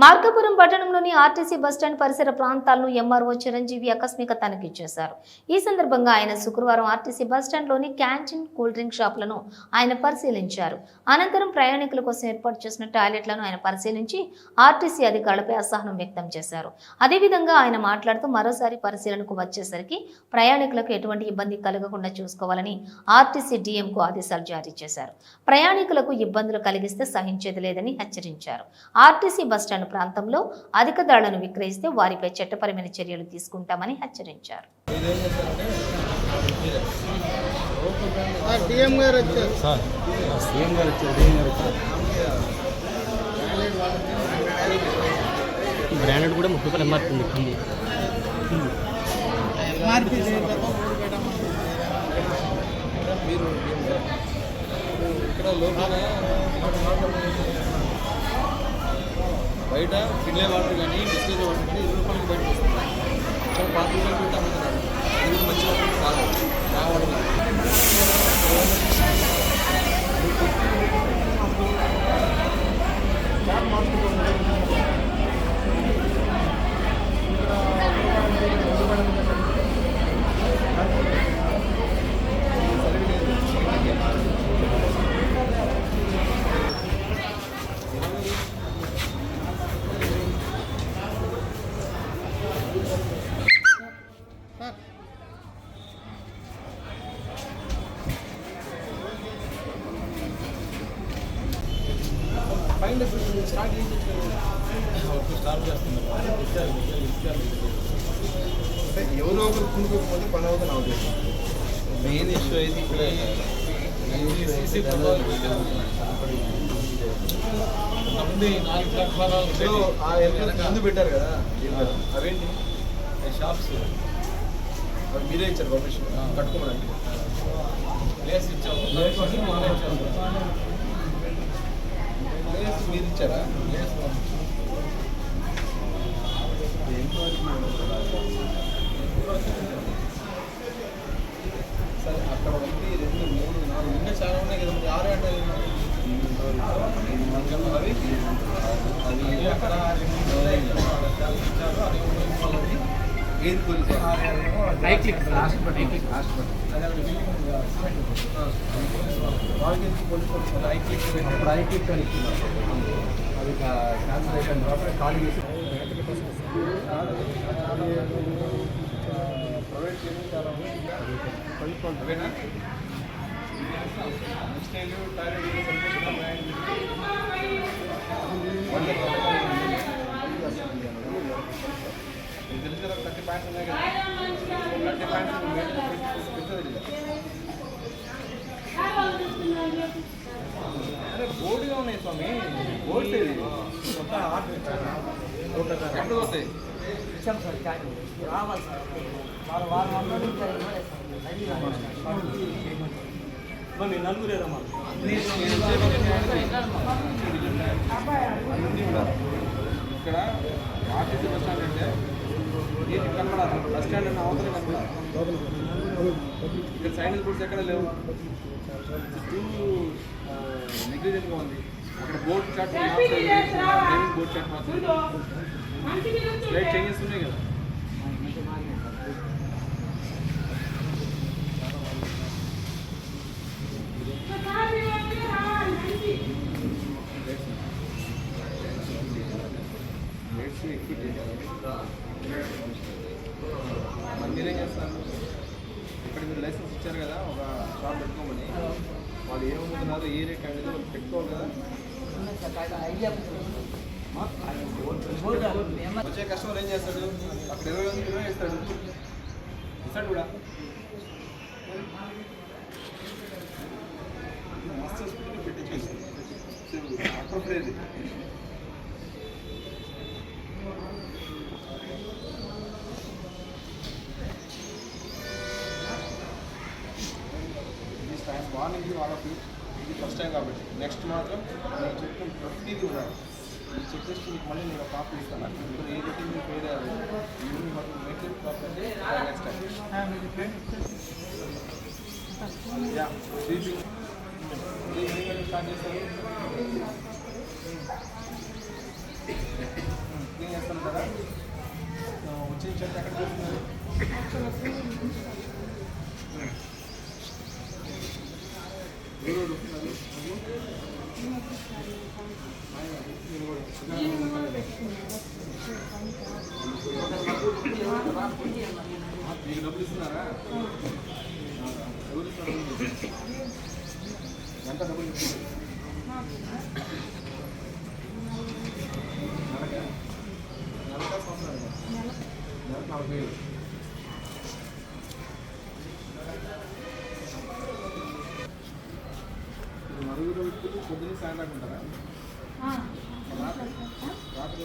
మార్కాపురం పట్టణంలోని RTC bus stand పరిసర ప్రాంతాలను ఎంఆర్ఓ చిరంజీవి ఆకస్మిక తనిఖీ చేశారు. ఈ సందర్భంగా ఆయన శుక్రవారం ఆర్టీసీ బస్టాండ్లోని క్యాంటీన్, కూల్ డ్రింక్ షాపులను ఆయన పరిశీలించారు. అనంతరం ప్రయాణికుల కోసం ఏర్పాటు చేసిన టాయిలెట్లను ఆయన పరిశీలించి ఆర్టీసీ అధికారులపై అసహనం వ్యక్తం చేశారు. అదేవిధంగా ఆయన మాట్లాడుతూ మరోసారి పరిశీలనకు వచ్చేసరికి ప్రయాణికులకు ఎటువంటి ఇబ్బంది కలగకుండా చూసుకోవాలని ఆర్టీసీ డీఎంకు ఆదేశాలు జారీ చేశారు. ప్రయాణికులకు ఇబ్బందులు కలిగిస్తే సహించేది లేదని హెచ్చరించారు. ఆర్టీసీ బస్టాండ్ ప్రాంతంలో అధిక ధరలను విక్రయిస్తే వారిపై చట్టపరమైన చర్యలు తీసుకుంటామని హెచ్చరించారు. బ్రాండెడ్ కూడా 30 రూపాయలు ఎంఆర్పీ ఉంది. బయట కిడ్లే వాటర్ కానీ బిస్కెట్ వాటర్ కానీ 20 రూపాయలకి బయట వస్తుంది. చాలా 10 రూపాయలు పెట్టి అమ్ముతున్నారు. ఇది మంచి వాటర్ కాదు, రావడం స్టార్ట్ చేస్తున్నారు. ఎవరో ఒకరు కుండుకోకపోతే పని అవుతుంది. నాకు మెయిన్ ఇష్యూ అయితే ఇక్కడ ముందు పెట్టారు కదా, అవేంటి షాప్స్ అవి మీరే ఇచ్చారు పర్మిషన్ కట్టుకోమని. ప్లేస్ ఇచ్చాము, ప్లేస్ మీరు ఇచ్చారా? సరే, అక్కడ 1, 2, 3, 4 ఇంకా చాలా ఉన్నాయి కదా, మరి 6 అంటే అవి అక్కడ ఏది పోలీసు అది క్యాన్సలేషన్ ఖాళీ చేసి ప్రైవేట్ అవేనా స్టైలు టాయిలెట్ తెలిసి 30 పాయింట్స్ ఉన్నాయి కదా, 30 పాయింట్స్ పెద్దది. అరే బోర్డుగా ఉన్నాయి స్వామి, బోర్డు కొత్త ఆర్డర్ ఇచ్చారు. ఎప్పుడు వస్తాయి? ఇచ్చాం సార్, రావాలి సార్. మీ నలుగురేదమ్మా ఇక్కడ ఆర్టీసీ బస్ స్టాండ్ అంటే నీటికి కనపడాలి. బస్ స్టాండ్ అన్న అవతల కనపడాలి. ఇక్కడ సైనిక్ బోర్డ్స్ ఎక్కడ లేవు, నెగ్లిజెంట్గా ఉంది. అక్కడ board chart driving board chart మాత్రం లైట్ చేంజెస్ ఉన్నాయి కదా. మరి మీరేం చేస్తారు? ఇక్కడ మీరు లైసెన్స్ ఇచ్చారు కదా, ఒక షాప్ పెట్టుకోమని. వాళ్ళు ఏమనుకుంటున్నారు, ఏ రేట్ అనేది వాళ్ళు పెట్టుకోవాలి కదా. వచ్చే కస్టమర్ ఏం చేస్తాడు? అక్కడ 20 ఇస్తాడు, ఇస్తాడు కూడా. మస్తు పెట్టించేసి అప్రోప్రియేట్. మార్నింగ్ వాళ్ళకి ఇది ఫస్ట్ టైం కాబట్టి నెక్స్ట్ మాత్రం నేను చెప్పిన ప్రతిదీ ఉండాలి. ఈ చెక్ చేసి మీకు మళ్ళీ నేను కాపీ ఇస్తాను. ఇప్పుడు ఏ రొటీన్ మీకు వేరే ఇవన్నీ మాత్రం మెయింటైన్ కాకపోతే నెక్స్ట్ టైం స్టార్ట్ చేస్తారు. క్లీన్ చేస్తుంటారా? వచ్చిన చెత్త ఎక్కడ చూస్తున్నారు? ఏ రోజు వస్తున్నారు? మీకు డబ్బులు ఇస్తున్నారా? ఎవరు ఇస్తున్నారు? ఎంత డబ్బులు ఇస్తున్నారు? నెలకా సంవత్సరాలు? నెలకు 40,000. నలుగురు వ్యక్తులు పొద్దున్న సాయంత్రం ఉంటారా? రాత్రి